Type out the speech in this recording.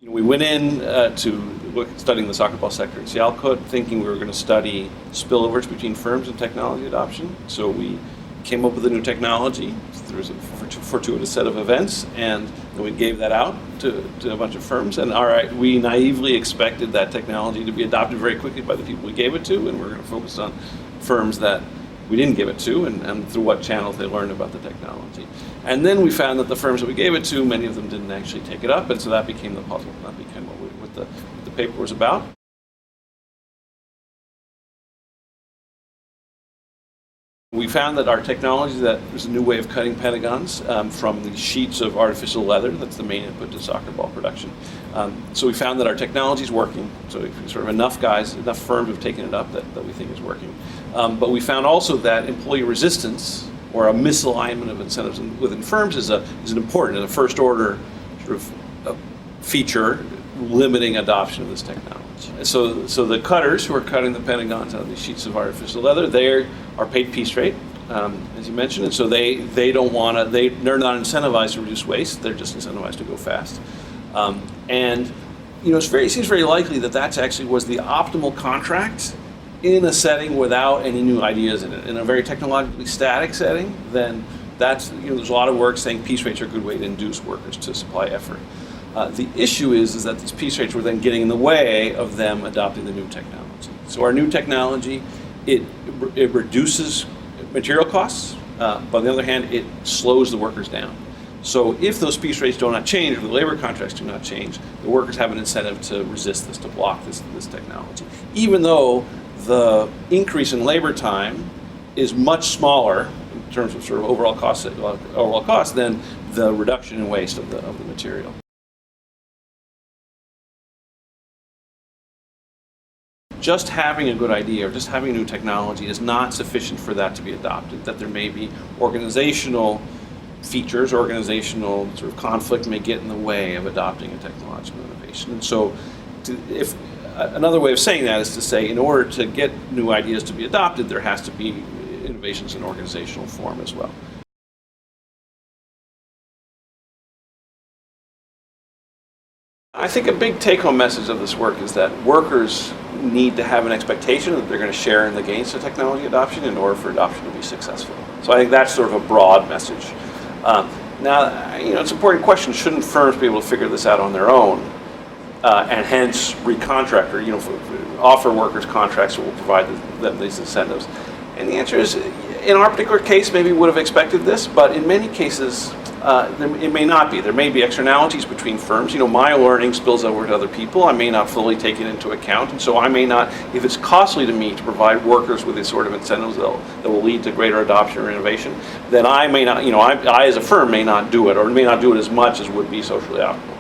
We went in to look at studying the soccer ball sector in Seattle, thinking we were going to study spillovers between firms and technology adoption. So we came up with a new technology. There was a fortuitous set of events, and then we gave that out to a bunch of firms. And we naively expected that technology to be adopted very quickly by the people we gave it to, and we're going to focus on firms that we didn't give it to, and through what channels they learned about the technology. And then we found that the firms that we gave it to, many of them didn't actually take it up, and so that became the puzzle. That became what the paper was about. We found that our technology, that was a new way of cutting pentagons from the sheets of artificial leather. That's the main input to soccer ball production. So we found that our technology is working. So sort of enough firms have taken it up that we think is working. But we found also that employee resistance, or a misalignment of incentives within firms, is an important and a first order sort of feature limiting adoption of this technology. So the cutters who are cutting the pentagons out of these sheets of artificial leather, they are paid piece rate, as you mentioned, and so they're not incentivized to reduce waste. They're just incentivized to go fast. And it seems very likely that that's actually was the optimal contract in a setting without any new ideas in it. In a very technologically static setting, then that's there's a lot of work saying piece rates are a good way to induce workers to supply effort. The issue is that these piece rates were then getting in the way of them adopting the new technology. So our new technology, it reduces material costs, but on the other hand, it slows the workers down. So if those piece rates do not change, or the labor contracts do not change, the workers have an incentive to resist this, to block this technology. Even though the increase in labor time is much smaller in terms of sort of overall cost than the reduction in waste of the material. Just having a good idea or just having new technology is not sufficient for that to be adopted. That there may be organizational features, organizational sort of conflict may get in the way of adopting a technological innovation. And so another way of saying that is to say, in order to get new ideas to be adopted, there has to be innovations in organizational form as well. I think a big take-home message of this work is that workers need to have an expectation that they're going to share in the gains of technology adoption in order for adoption to be successful. So I think that's sort of a broad message. Now, it's an important question: shouldn't firms be able to figure this out on their own, and hence recontract or offer workers contracts that will provide them these incentives? And the answer is, in our particular case, maybe we would have expected this, but in many cases, it may not be. There may be externalities between firms. My learning spills over to other people. I may not fully take it into account, and so I may not, if it's costly to me to provide workers with these sort of incentives that will lead to greater adoption or innovation, then I may not, I as a firm may not do it, or may not do it as much as would be socially optimal.